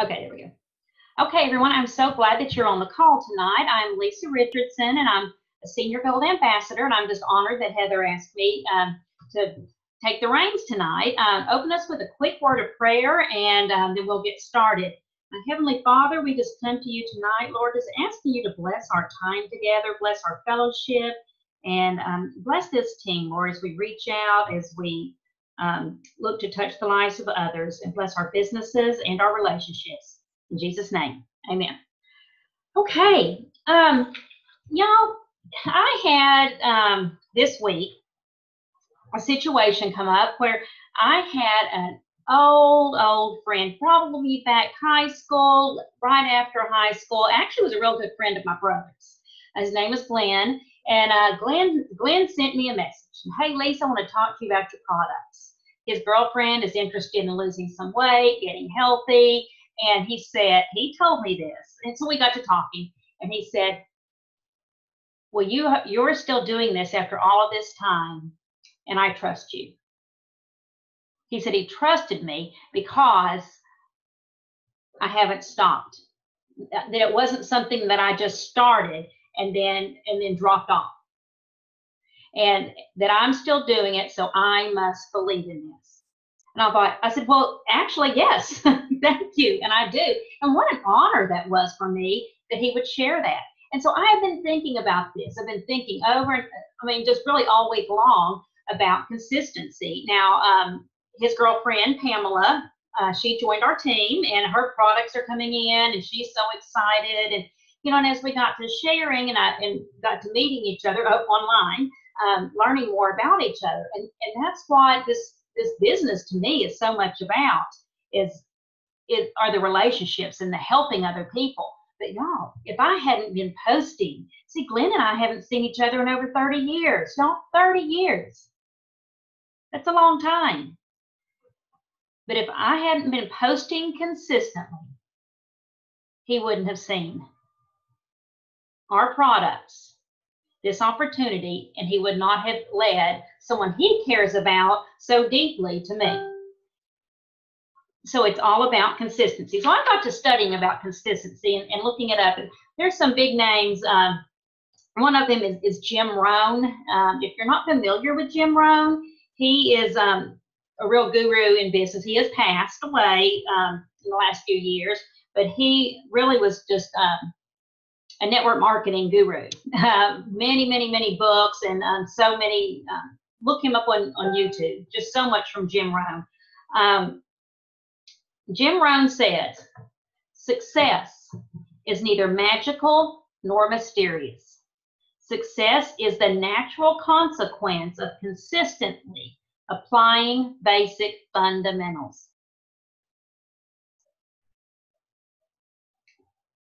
Okay, there we go. Okay, everyone, I'm so glad that you're on the call tonight. I'm Lisa Richardson, and I'm a Senior Field Ambassador, and I'm just honored that Heather asked me to take the reins tonight. Open us with a quick word of prayer, and then we'll get started. Heavenly Father, we just come to you tonight, Lord, just asking you to bless our time together, bless our fellowship, and bless this team, Lord, as we reach out, as we look to touch the lives of others, and bless our businesses and our relationships. In Jesus' name, amen. Okay, y'all, I had this week a situation come up where I had an old friend, probably back high school, right after high school. Actually, was a real good friend of my brother's. His name is Glenn, and Glenn sent me a message. Hey, Lisa, I want to talk to you about your products. His girlfriend is interested in losing some weight, getting healthy, and he told me this, and so we got to talking, and he said, well, you're still doing this after all of this time, and I trust you. He said he trusted me because I haven't stopped, that it wasn't something that I just started and then dropped off, and that I'm still doing it, so I must believe in this. And I said, well, actually, yes, thank you, and I do. And what an honor that was for me that he would share that. And so I have been thinking about this. I've been thinking over, just really all week long about consistency. Now, his girlfriend, Pamela, she joined our team, and her products are coming in, and she's so excited. And, and as we got to sharing and got to meeting each other online, learning more about each other. And that's what this business to me is so much about, are the relationships and the helping other people. But y'all, if I hadn't been posting, see, Glenn and I haven't seen each other in over 30 years. Y'all, 30 years. That's a long time. But if I hadn't been posting consistently, he wouldn't have seen our products, this opportunity, and he would not have led someone he cares about so deeply to me. So it's all about consistency. So I got to studying about consistency and looking it up. And there's some big names. One of them is Jim Rohn. If you're not familiar with Jim Rohn, he is a real guru in business. He has passed away in the last few years, but he really was just a network marketing guru. Many books and so many. Look him up on YouTube. Just so much from Jim Rohn. Jim Rohn says, success is neither magical nor mysterious. Success is the natural consequence of consistently applying basic fundamentals.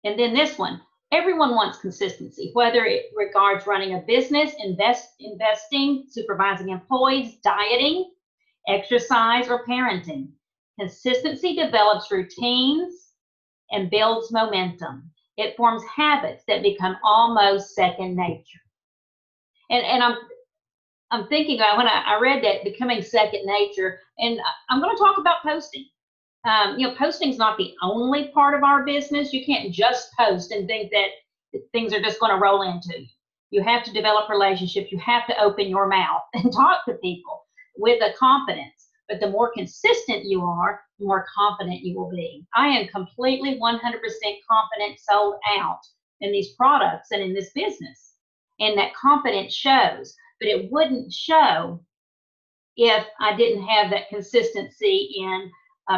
And then this one, everyone wants consistency, whether it regards running a business, investing, supervising employees, dieting, exercise, or parenting. Consistency develops routines and builds momentum. It forms habits that become almost second nature. And I'm thinking about when I read that, becoming second nature, and I'm going to talk about posting. Posting is not the only part of our business. You can't just post and think that things are just going to roll into you. You have to develop relationships. You have to open your mouth and talk to people with a confidence. But the more consistent you are, the more confident you will be. I am completely 100% confident, sold out in these products and in this business. And that confidence shows, but it wouldn't show if I didn't have that consistency in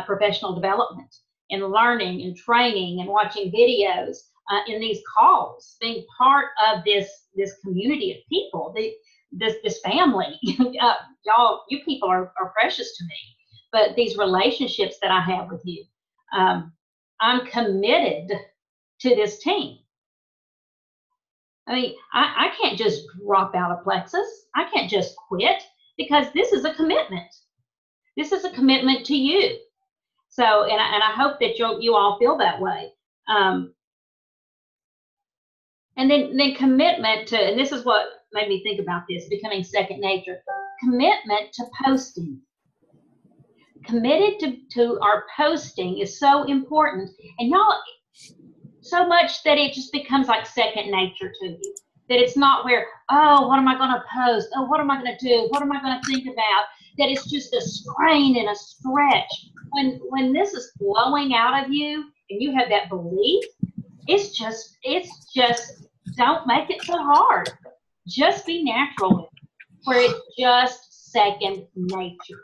professional development, in learning and training and watching videos, in these calls, being part of this community of people. This family, y'all, you people are precious to me, but these relationships that I have with you, I'm committed to this team. I can't just drop out of Plexus. I can't just quit, because this is a commitment. This is a commitment to you. So, and I hope that you all feel that way. And then commitment to, and this is what made me think about this, becoming second nature, commitment to posting. committed to our posting is so important. And y'all, so much that it just becomes like second nature to you. That it's not where, oh, what am I going to post? Oh, what am I going to do? What am I going to think about? That it's just a strain and a stretch. When this is flowing out of you and you have that belief, it's just don't make it so hard. Just be natural with it, where it's just second nature.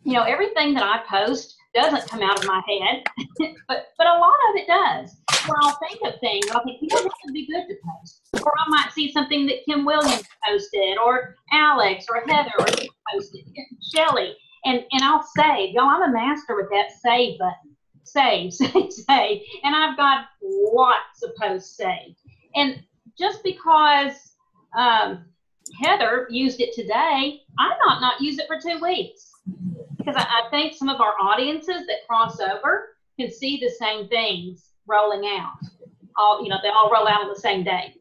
You know, everything that I post doesn't come out of my head, but a lot of it does. Where I'll think of things, I'll think, you know, this would be good to post. Or I might see something that Kim Williams posted, or Alex, or Heather, or posted, Shelly, and I'll save. Y'all, I'm a master with that save button. Save, save, save. And I've got lots of posts saved. And just because Heather used it today, I might not use it for 2 weeks. Because I think some of our audiences that cross over can see the same things rolling out. You know, they all roll out on the same day.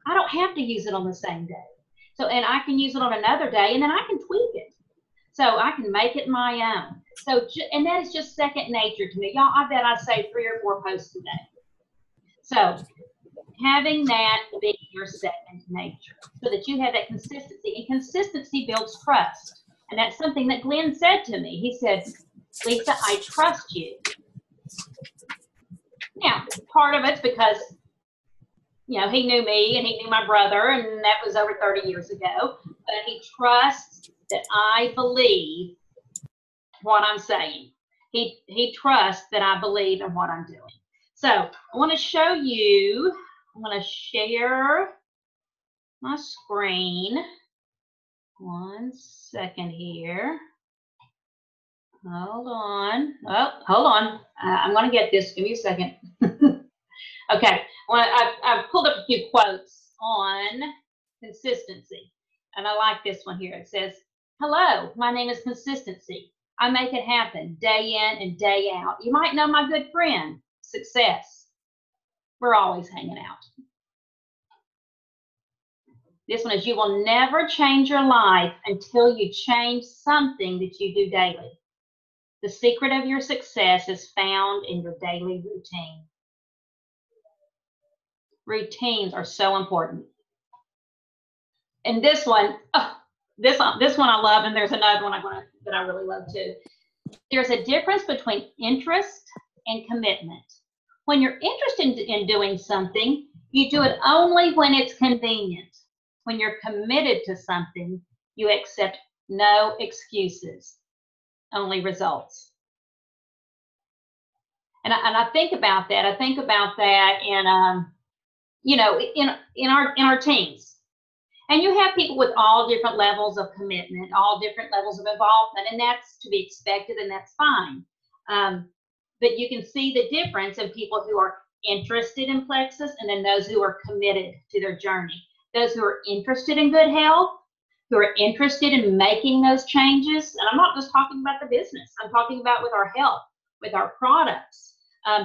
I don't have to use it on the same day. So, and I can use it on another day, and then I can tweak it. So I can make it my own. So, and that is just second nature to me. Y'all, I bet I say 3 or 4 posts a day. So having that be your second nature so that you have that consistency. And consistency builds trust. And that's something that Glenn said to me. He said, Lisa, I trust you. Now, part of it's because, you know, he knew me and he knew my brother, and that was over 30 years ago. But he trusts that I believe what I'm saying. He trusts that I believe in what I'm doing. So I want to show you, I'm going to share my screen. 1 second here. Hold on. Oh, hold on. I'm going to get this. Give me a second. Okay. Well, I've pulled up a few quotes on consistency. And I like this one here. It says, hello, my name is Consistency. I make it happen day in and day out. You might know my good friend, Success. We're always hanging out. This one is, you will never change your life until you change something that you do daily. The secret of your success is found in your daily routine. Routines are so important. And this one, this one I love, and there's another one that I really love too. There's a difference between interest and commitment. When you're interested in doing something, you do it only when it's convenient. When you're committed to something, you accept no excuses, only results. And I think about that. I think about that in, you know, in our teams. And you have people with all different levels of commitment, all different levels of involvement, and that's to be expected, and that's fine. But you can see the difference in people who are interested in Plexus and then those who are committed to their journey. Those who are interested in good health, who are interested in making those changes. And I'm not just talking about the business. I'm talking about with our health, with our products,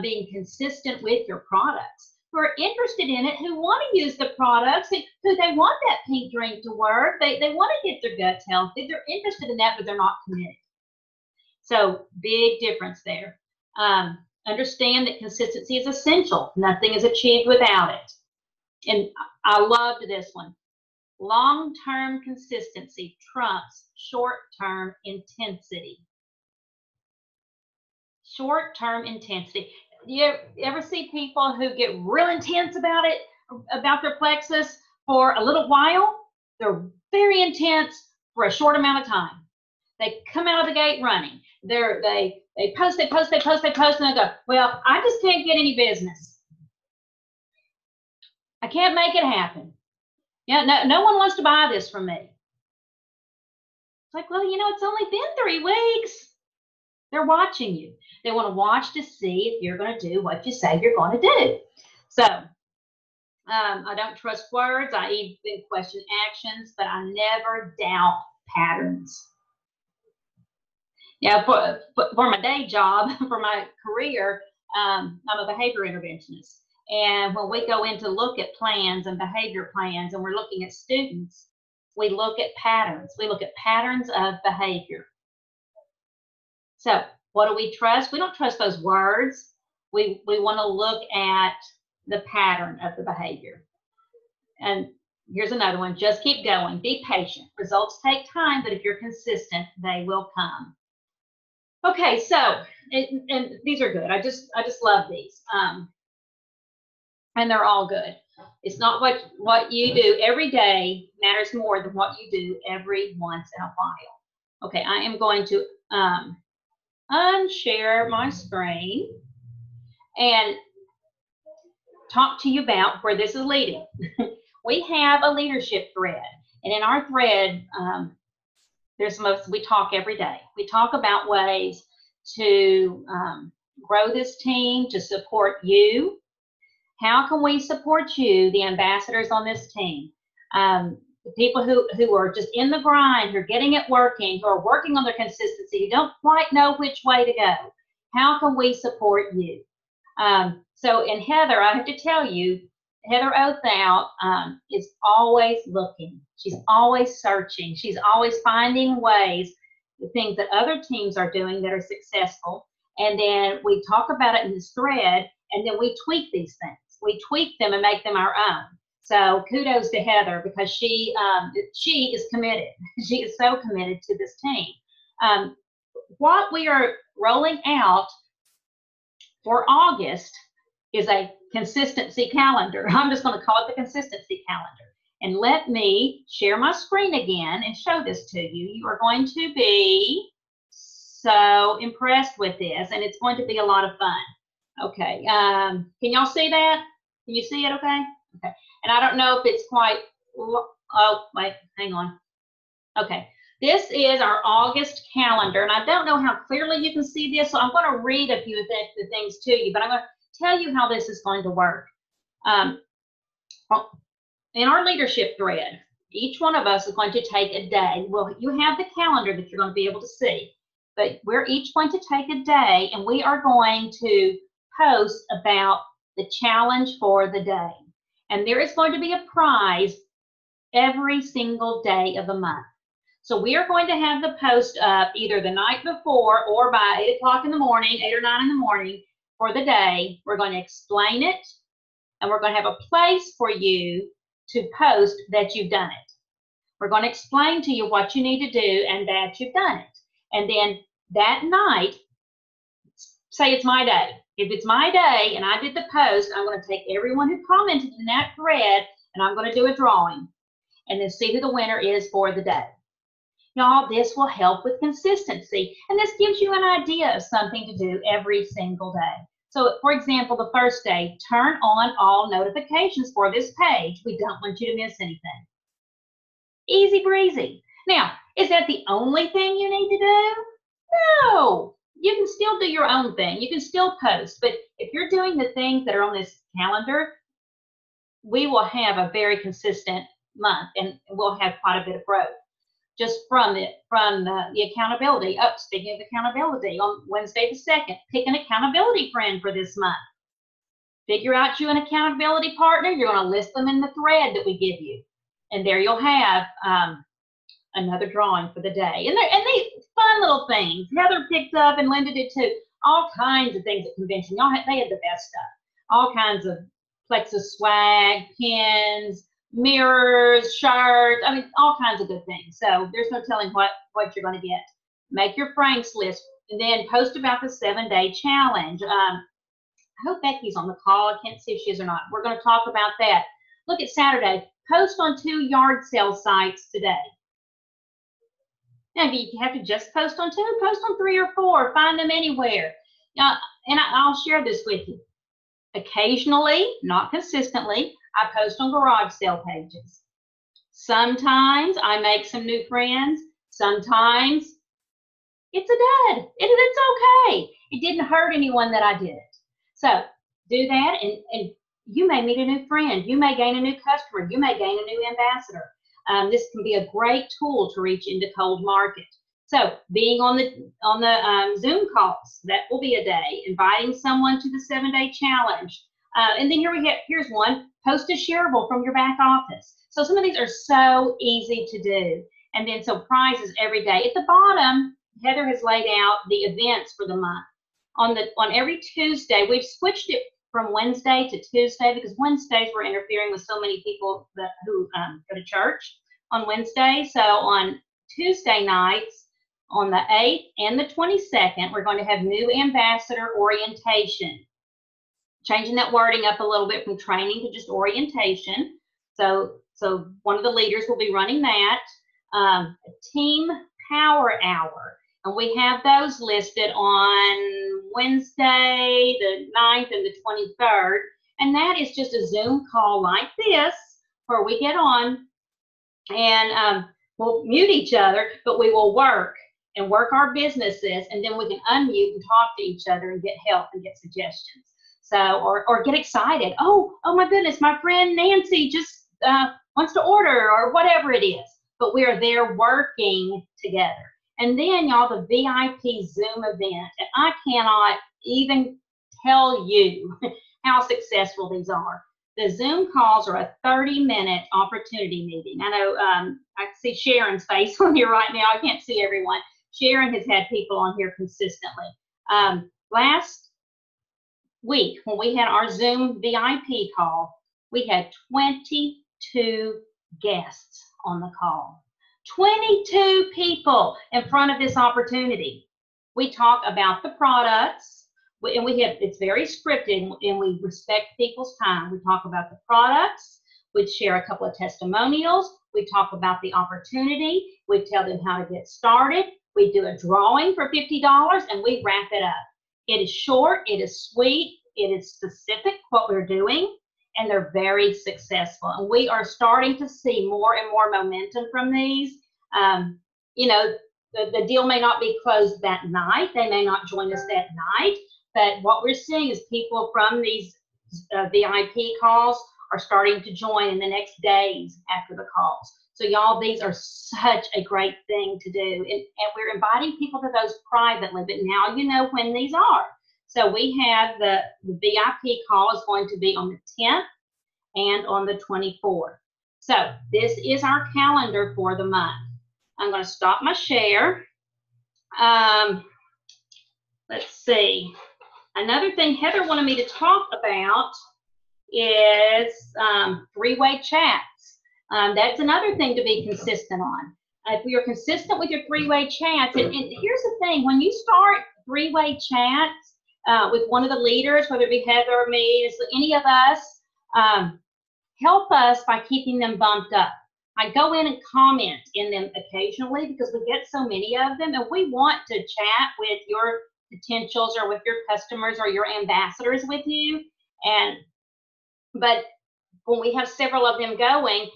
being consistent with your products. Who are interested in it, who want to use the products, who they want that pink drink to work. They want to get their guts healthy. They're interested in that, but they're not committed. So big difference there. Understand that consistency is essential. Nothing is achieved without it. And I loved this one. Long-term consistency trumps short-term intensity. Short-term intensity. You ever see people who get real intense about it, about their Plexus for a little while? They're very intense for a short amount of time. They come out of the gate running. They post, and they go, well, I just can't get any business. I can't make it happen. Yeah, no one wants to buy this from me. It's like, well, you know, it's only been 3 weeks. They're watching you. They want to watch to see if you're going to do what you say you're going to do. So I don't trust words. I even question actions, but I never doubt patterns. Yeah, for my day job, for my career, I'm a behavior interventionist. And when we go in to look at plans and behavior plans, and we're looking at students, we look at patterns. We look at patterns of behavior. So what do we trust? We don't trust those words. We want to look at the pattern of the behavior. And here's another one. Just keep going. Be patient. Results take time, but if you're consistent, they will come. Okay, so and these are good. I just love these. And they're all good. It's not what you do every day matters more than what you do every once in a while. Okay, I am going to unshare my screen and talk to you about where this is leading. We have a leadership thread, and in our thread, we talk every day. We talk about ways to grow this team, to support you. How can we support you, the ambassadors on this team? The people who are just in the grind, who are getting it working, who are working on their consistency, who don't quite know which way to go. How can we support you? So in Heather, I have to tell you, Heather Othout is always looking. She's always searching. She's always finding ways, the things that other teams are doing that are successful. And then we talk about it in this thread, and then we tweak these things. We tweak them and make them our own. So kudos to Heather, because she is committed. She is so committed to this team. What we are rolling out for August is a consistency calendar. I'm just going to call it the consistency calendar. And let me share my screen again and show this to you. You are going to be so impressed with this, and it's going to be a lot of fun. Okay, can y'all see that? Can you see it okay? Okay, and I don't know if it's quite, oh, wait, hang on. Okay, this is our August calendar, and I don't know how clearly you can see this, so I'm going to read a few of the things to you, but I'm going to tell you how this is going to work. In our leadership thread, each one of us is going to take a day. Well, you have the calendar that you're going to be able to see, but we're each going to take a day, and we are going to post about the challenge for the day. And there is going to be a prize every single day of the month. So we are going to have the post up either the night before or by 8 o'clock in the morning, 8 or 9 in the morning for the day. We're going to explain it, and we're going to have a place for you to post that you've done it. We're going to explain to you what you need to do and that you've done it. And then that night, say it's my day. If it's my day and I did the post, I'm going to take everyone who commented in that thread, and I'm going to do a drawing and then see who the winner is for the day. Y'all, this will help with consistency, and this gives you an idea of something to do every single day. So, for example, the first day, turn on all notifications for this page. We don't want you to miss anything. Easy breezy. Now, is that the only thing you need to do? No. You can still do your own thing. You can still post, but if you're doing the things that are on this calendar, we will have a very consistent month, and we'll have quite a bit of growth just from the accountability. Oh, speaking of accountability, on Wednesday the 2nd, pick an accountability friend for this month. Figure out you an accountability partner. You're going to list them in the thread that we give you, and there you'll have another drawing for the day. And these fun little things. Heather picked up, and Linda did too. All kinds of things at convention. They had the best stuff. All kinds of Plexus swag, pins, mirrors, shirts. I mean, all kinds of good things. So there's no telling what you're going to get. Make your Frank's list, and then post about the 7-day challenge. I hope Becky's on the call. I can't see if she is or not. We're going to talk about that. Look at Saturday. Post on 2 yard sale sites today. Now, if you have to just post on 2, post on 3 or 4. Find them anywhere. And I'll share this with you. Occasionally, not consistently, I post on garage sale pages. Sometimes I make some new friends. Sometimes it's a dud. It's okay. It didn't hurt anyone that I did it. So do that, and you may meet a new friend. You may gain a new customer. You may gain a new ambassador. This can be a great tool to reach into cold market. So being on the Zoom calls, that will be a day. Inviting someone to the 7-day challenge. And then here's one. Post a shareable from your back office. So some of these are so easy to do. And then so prizes every day. At the bottom, Heather has laid out the events for the month. On every Tuesday, we've switched it from Wednesday to Tuesday because Wednesdays we're interfering with so many people who go to church on Wednesday. So on Tuesday nights, on the 8th and the 22nd, we're going to have new ambassador orientation. Changing that wording up a little bit from training to just orientation. So one of the leaders will be running that. A team power hour. And we have those listed on Wednesday, the 9th and the 23rd. And that is just a Zoom call like this where we get on and we'll mute each other, but we will work our businesses, and then we can unmute and talk to each other and get help and get suggestions. So, or get excited. Oh my goodness, my friend Nancy just wants to order or whatever it is. But we are there working together. And then, y'all, the VIP Zoom event. And I cannot even tell you how successful these are. The Zoom calls are a 30-minute opportunity meeting. I know I see Sharon's face on here right now. I can't see everyone. Sharon has had people on here consistently. Last week, when we had our Zoom VIP call, we had 22 guests on the call. 22 people in front of this opportunity. We talk about the products, and it's very scripted, and we respect people's time. We talk about the products, we share a couple of testimonials, we talk about the opportunity, we tell them how to get started, we do a drawing for $50, and we wrap it up. It is short, it is sweet, it is specific what we're doing, and they're very successful. And we are starting to see more and more momentum from these. You know, the deal may not be closed that night. They may not join us that night. But what we're seeing is people from these VIP calls are starting to join in the next days after the calls. So y'all, these are such a great thing to do. And we're inviting people to those privately, but now you know when these are. So we have the VIP call is going to be on the 10th and on the 24th. So this is our calendar for the month. I'm going to stop my share. Let's see. Another thing Heather wanted me to talk about is three-way chats. That's another thing to be consistent on. If you're consistent with your three-way chats, and here's the thing, when you start three-way chats with one of the leaders, whether it be Heather or me, any of us, help us by keeping them bumped up. I go in and comment in them occasionally because we get so many of them, and we want to chat with your potentials or with your customers or your ambassadors with you. But when we have several of them going,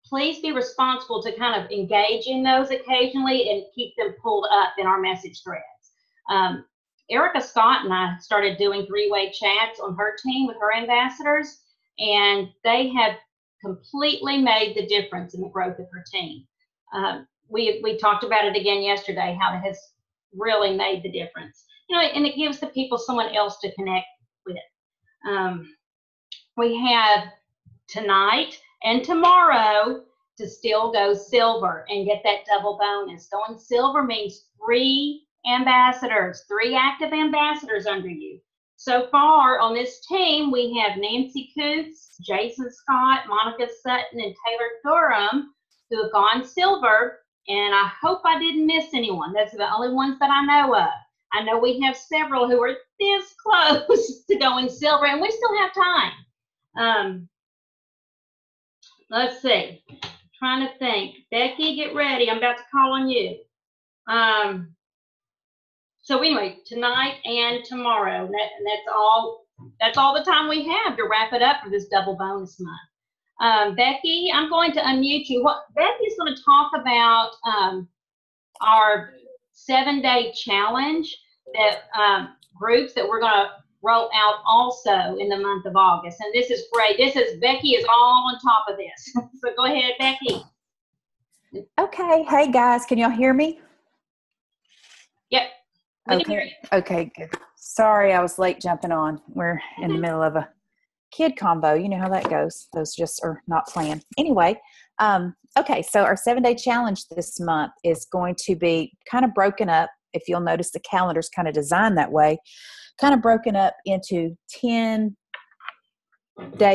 please be responsible to kind of engage in those occasionally and keep them pulled up in our message threads. Erica Scott and I started doing three-way chats on her team with her ambassadors, and they have completely made the difference in the growth of her team. We talked about it again yesterday, how it has really made the difference. You know, and it gives the people someone else to connect with. We have tonight and tomorrow to still go silver and get that double bonus. Going silver means 3 ambassadors, 3 active ambassadors under you. So far on this team, we have Nancy Coots, Jason Scott, Monica Sutton, and Taylor Durham who have gone silver, and I hope I didn't miss anyone. That's the only ones that I know of. I know we have several who are this close to going silver, and we still have time. Let's see. I'm trying to think. Becky, get ready. I'm about to call on you. So anyway, tonight and tomorrow, that's all the time we have to wrap it up for this double bonus month. Becky, I'm going to unmute you. Becky's going to talk about our 7-day challenge that groups that we're going to roll out also in the month of August. And this is great. Becky is all on top of this. So go ahead, Becky. Okay. Hey guys, can y'all hear me? Yep. Okay, good. Sorry, I was late jumping on. We're in the middle of a kid combo. You know how that goes. Those just are not planned. Anyway, Okay, so our 7-day challenge this month is going to be kind of broken up. If you'll notice, the calendar's kind of designed that way, kind of broken up into 10-day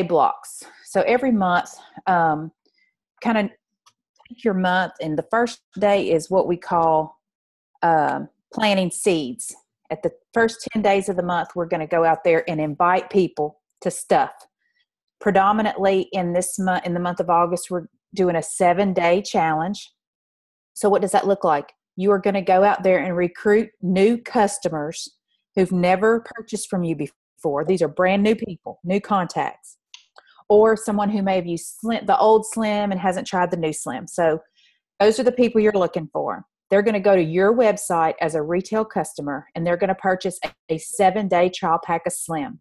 blocks. So every month, kind of take your month, and the first day is what we call planting seeds. At the first 10 days of the month, we're going to go out there and invite people to stuff. Predominantly in the month of August, we're doing a 7-day challenge. So what does that look like? You are going to go out there and recruit new customers who've never purchased from you before. These are brand new people, new contacts, or someone who may have used the old Slim and hasn't tried the new Slim. So those are the people you're looking for. They're going to go to your website as a retail customer, and they're going to purchase a 7-day trial pack of Slim.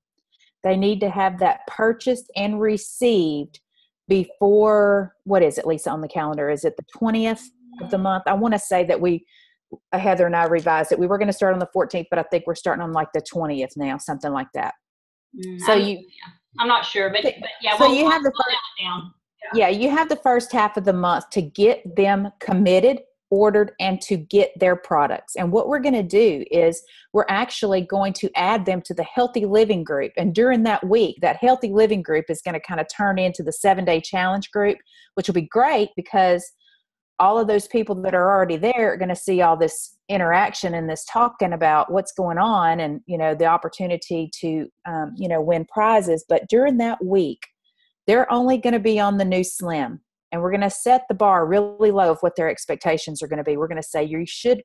They need to have that purchased and received before, what is it, Lisa, on the calendar? Is it the 20th of the month? I want to say that Heather and I revised it. We were going to start on the 14th, but I think we're starting on like the 20th now, something like that. I'm not sure, but yeah. So you have the first, you have the first half of the month to get them committed, ordered, and to get their products. And what we're going to do is we're actually going to add them to the Healthy Living group. And during that week, that Healthy Living group is going to kind of turn into the 7-day challenge group, which will be great because all of those people that are already there are going to see all this interaction and this talking about what's going on and, the opportunity to, win prizes. But during that week, they're only going to be on the new Slim. And we're going to set the bar really low of what their expectations are going to be. We're going to say you should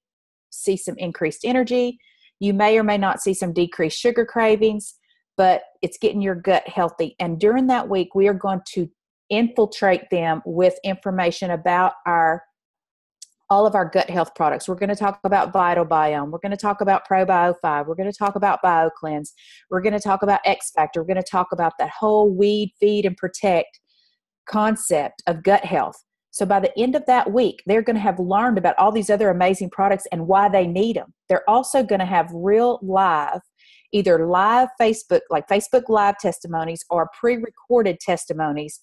see some increased energy. You may or may not see some decreased sugar cravings, but it's getting your gut healthy. And during that week, we are going to infiltrate them with information about all of our gut health products. We're going to talk about Vital Biome. We're going to talk about ProBio 5. We're going to talk about BioCleanse. We're going to talk about X Factor. We're going to talk about that whole weed, feed, and protect concept of gut health. So by the end of that week, they're going to have learned about all these other amazing products and why they need them. They're also going to have real live, either live Facebook, like Facebook Live testimonies, or pre-recorded testimonies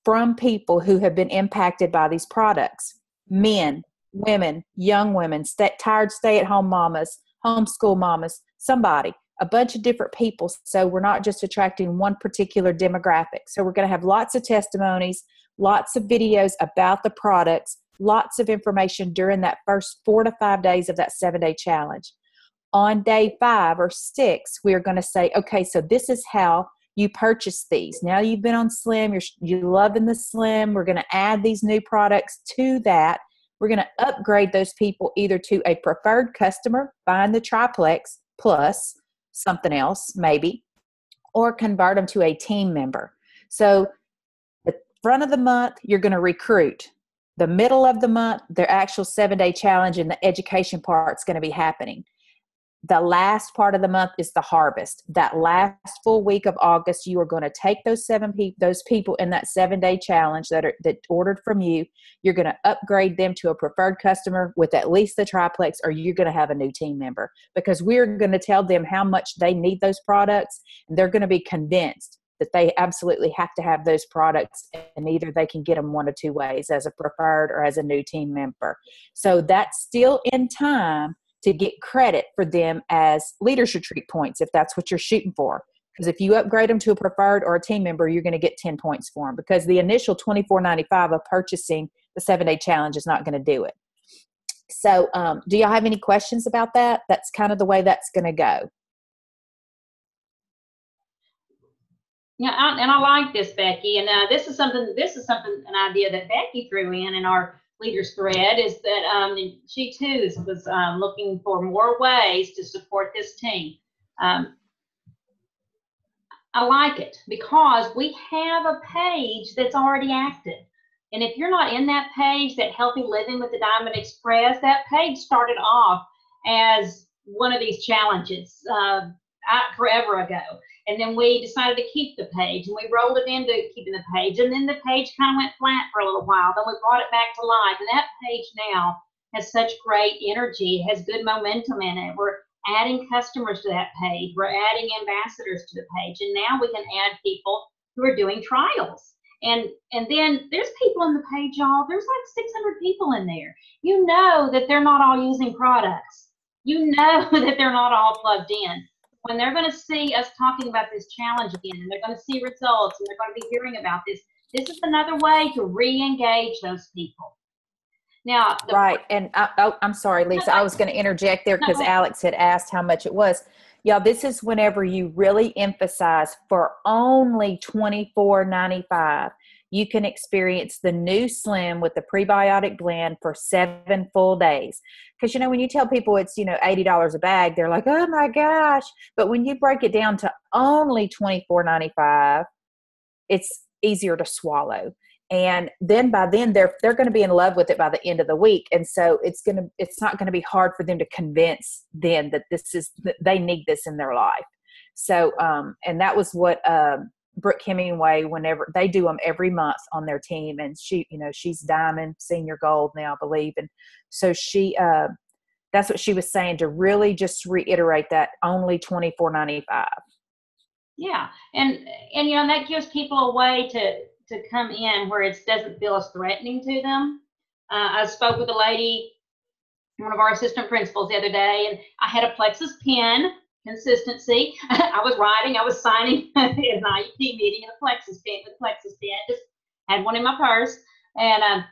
from people who have been impacted by these products. Men, women, young women, tired stay-at-home mamas, homeschool mamas, somebody. A bunch of different people, so we're not just attracting one particular demographic. So we're going to have lots of testimonies, lots of videos about the products, lots of information during that first 4 to 5 days of that 7-day challenge. On day 5 or 6, we are going to say, okay, so this is how you purchase these. Now you've been on Slim, you're loving the Slim. We're going to add these new products to that. We're going to upgrade those people either to a preferred customer, buying the Triplex plus something else maybe, or convert them to a team member. So the front of the month, you're going to recruit. The middle of the month, their actual 7-day challenge and the education part is going to be happening. The last part of the month is the harvest. That last full week of August, you are going to take those people in that 7-day challenge that ordered from you. You're going to upgrade them to a preferred customer with at least the Triplex, or you're going to have a new team member, because we're going to tell them how much they need those products, and they're going to be convinced that they absolutely have to have those products, and either they can get them one of two ways, as a preferred or as a new team member. So that's still in time to get credit for them as Leaders Retreat points, if that's what you're shooting for. Because if you upgrade them to a preferred or a team member, you're going to get 10 points for them, because the initial $24.95 of purchasing the 7-day challenge is not going to do it. So do y'all have any questions about that? That's kind of the way that's going to go. Yeah, and I like this, Becky. And this is something, an idea that Becky threw in our leaders thread, is that she too was looking for more ways to support this team. I like it because we have a page that's already active. And if you're not in that page, that Healthy Living with the Diamond Express, that page started off as one of these challenges forever ago. And then we decided to keep the page, and we rolled it into keeping the page. And then the page kind of went flat for a little while. Then we brought it back to life. And that page now has such great energy. It has good momentum in it. We're adding customers to that page. We're adding ambassadors to the page. And now we can add people who are doing trials. And then there's people in the page, y'all. There's like 600 people in there. You know that they're not all using products. You know that they're not all plugged in. When they're going to see us talking about this challenge again, and they're going to see results, and they're going to be hearing about this, this is another way to re-engage those people. Now, right. And I'm sorry, Lisa, I was going to interject there because Alex had asked how much it was. Yeah, this is whenever you really emphasize for only $24.95, you can experience the new Slim with the prebiotic blend for 7 full days. Because, you know, when you tell people it's, you know, $80 a bag, they're like, oh my gosh. But when you break it down to only $24.95, it's easier to swallow. And then by then they're going to be in love with it by the end of the week. And so it's not going to be hard for them to convince them that they need this in their life. So, and that was what, Brooke Hemingway, whenever they do them every month on their team, and she, you know, she's diamond, senior gold now, I believe. And so she, that's what she was saying, to really just reiterate that only $24.95. Yeah. And, you know, that gives people a way to come in where it doesn't feel as threatening to them. I spoke with a lady, one of our assistant principals the other day, and I had a Plexus pen, consistency. I was writing, I was signing at an IEP meeting in a Plexus pen, just had one in my purse, and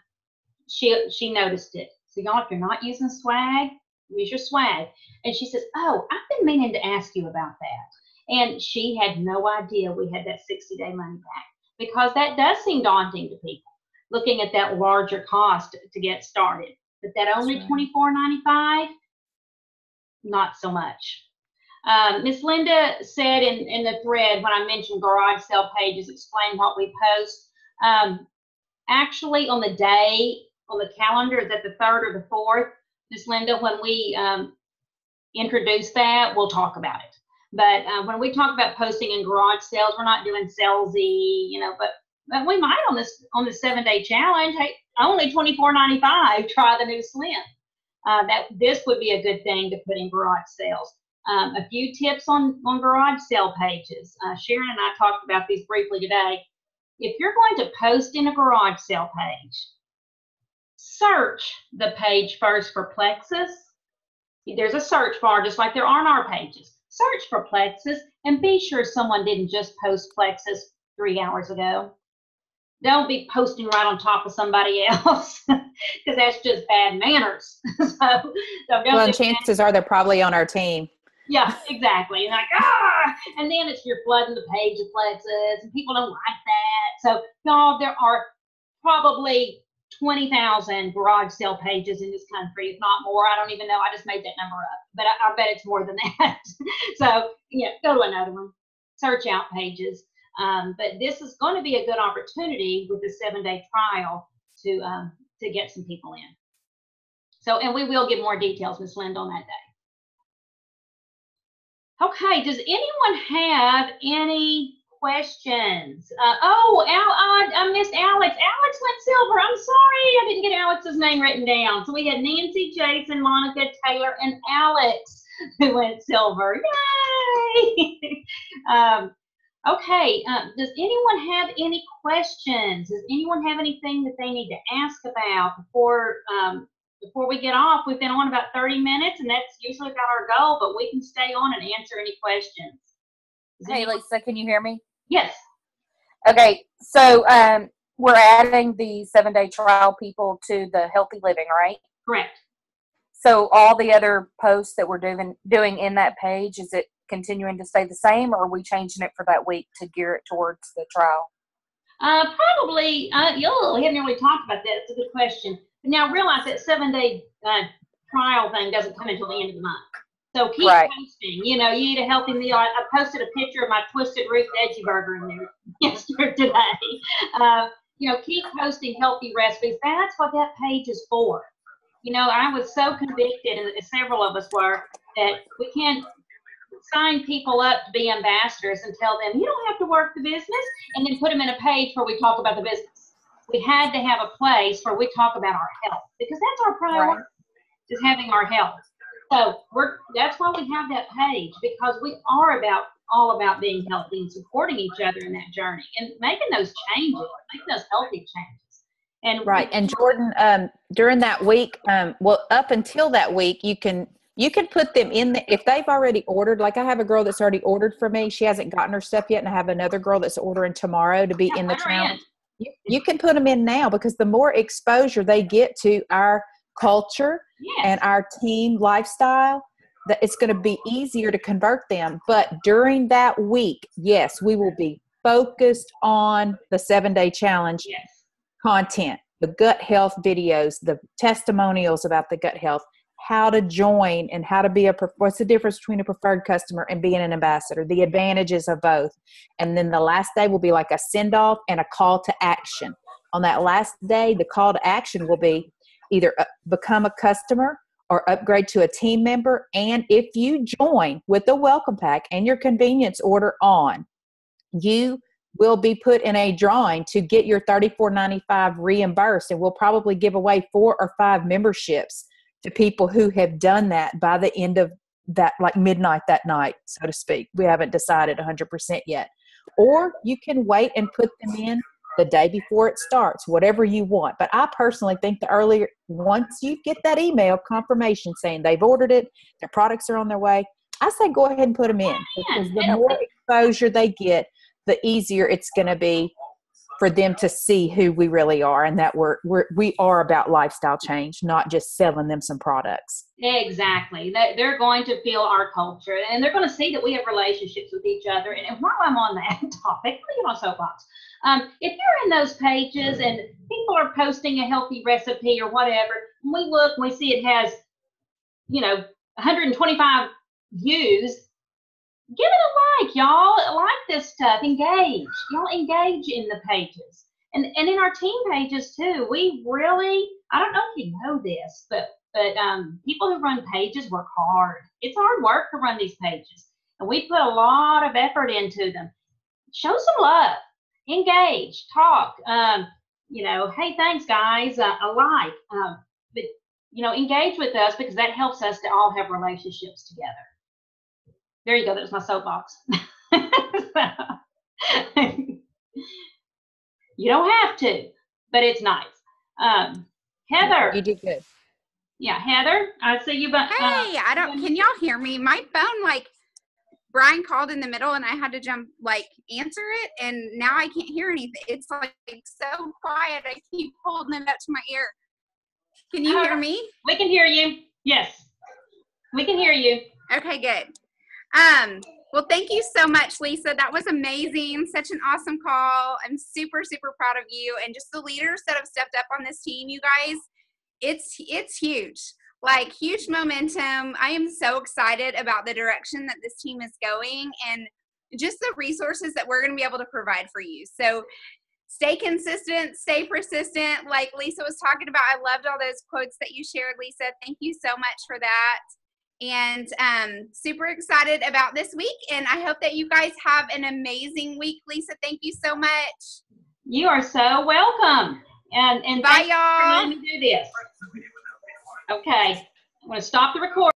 she noticed it. So y'all, if you're not using swag, use your swag. And she says, oh, I've been meaning to ask you about that. And she had no idea we had that 60-day money back, because that does seem daunting to people, looking at that larger cost to get started. But that only $24.95, not so much. Miss Linda said in the thread, when I mentioned garage sale pages, explain what we post. Actually, on the day, on the calendar, is that the 3rd or the 4th, Miss Linda, when we introduce that, we'll talk about it. But when we talk about posting in garage sales, we're not doing salesy, you know, but we might on this 7-day challenge. Hey, only $24.95, try the new Slim. This would be a good thing to put in garage sales. A few tips on garage sale pages. Sharon and I talked about these briefly today. If you're going to post in a garage sale page, search the page first for Plexus. There's a search bar just like there are on our pages. Search for Plexus and be sure someone didn't just post Plexus 3 hours ago. Don't be posting right on top of somebody else, because that's just bad manners. So don't. Well, and chances are they're probably on our team. Yeah, exactly. And and then you're flooding the page of Plexus, and people don't like that. So y'all, there are probably 20,000 garage sale pages in this country, if not more. I don't even know. I just made that number up, but I bet it's more than that. So, yeah, go to another one. Search out pages. But this is going to be a good opportunity with the 7-day trial to get some people in. So, and we will get more details, Ms. Lind, on that day. Okay, does anyone have any questions? I missed Alex. Alex went silver. I'm sorry, I didn't get Alex's name written down. So we had Nancy, Jason, Monica, Taylor, and Alex who went silver. Yay! Okay, does anyone have any questions? Does anyone have anything that they need to ask about before we get off? We've been on about 30 minutes, and that's usually about our goal, but we can stay on and answer any questions. Hey, Lisa, can you hear me? Yes. Okay, so we're adding the 7-day trial people to the Healthy Living, right? Correct. So all the other posts that we're doing in that page, is it continuing to stay the same, or are we changing it for that week to gear it towards the trial? Probably, we haven't really talked about that. It's a good question. But now realize that 7-day trial thing doesn't come until the end of the month. So keep posting. You know, you eat a healthy meal. I posted a picture of my Twisted Root Veggie Burger in there yesterday. You know, keep posting healthy recipes. That's what that page is for. You know, I was so convicted, and several of us were, that we can't sign people up to be ambassadors and tell them, you don't have to work the business, and then put them in a page where we talk about the business. We had to have a place where we talk about our health, because that's our priority, is having our health. So that's why we have that page, because we are about all about being healthy and supporting each other in that journey and making those changes, making those healthy changes. And right. And Jordan, during that week, well, up until that week, you can put them in if they've already ordered. Like I have a girl that's already ordered for me. She hasn't gotten her stuff yet. And I have another girl that's ordering tomorrow to be in the challenge. You can put them in now, because the more exposure they get to our culture and our team lifestyle, that it's going to be easier to convert them. But during that week, yes, we will be focused on the 7-day challenge content, the gut health videos, the testimonials about the gut health, how to join and how to be what's the difference between a preferred customer and being an ambassador, the advantages of both. And then the last day will be like a send off and a call to action. On that last day, the call to action will be either become a customer or upgrade to a team member. And if you join with the welcome pack and your convenience order on, you will be put in a drawing to get your $34.95 reimbursed. And we'll probably give away 4 or 5 memberships to people who have done that by the end of that, like midnight that night, so to speak. We haven't decided 100% yet. Or you can wait and put them in the day before it starts, whatever you want. But I personally think the earlier, once you get that email confirmation saying they've ordered it, their products are on their way, I say go ahead and put them in, because the more exposure they get, the easier it's going to be for them to see who we really are, and that we are about lifestyle change, not just selling them some products. Exactly. They're going to feel our culture, and they're going to see that we have relationships with each other. And while I'm on that topic, let me get on soapbox. If you're in those pages and people are posting a healthy recipe or whatever, and we look and we see it has, 125 views, give it a like, y'all. Like this stuff. Engage. Y'all engage in the pages. And in our team pages too, we really, I don't know if you know this, but people who run pages work hard. It's hard work to run these pages. And we put a lot of effort into them. Show some love. Engage. Talk. Hey, thanks guys. I like. But engage with us, because that helps us to all have relationships together. There you go. There's my soapbox. You don't have to, but it's nice. Heather. You did good. Yeah, Heather, I see you. But hey, can y'all hear me? My phone, Brian called in the middle and I had to jump, answer it. And now I can't hear anything. It's so quiet. I keep holding it up to my ear. Can you hear me? We can hear you. Yes, we can hear you. Okay, good. Well, thank you so much, Lisa. That was amazing. Such an awesome call. I'm super, super proud of you, and just the leaders that have stepped up on this team, you guys. It's huge, huge momentum. I am so excited about the direction that this team is going and just the resources that we're going to be able to provide for you. So stay consistent, stay persistent. Like Lisa was talking about, I loved all those quotes that you shared, Lisa. Thank you so much for that. And super excited about this week. And I hope that you guys have an amazing week. Lisa, thank you so much. You are so welcome. And bye, y'all. For letting me do this. Okay, I'm going to stop the recording.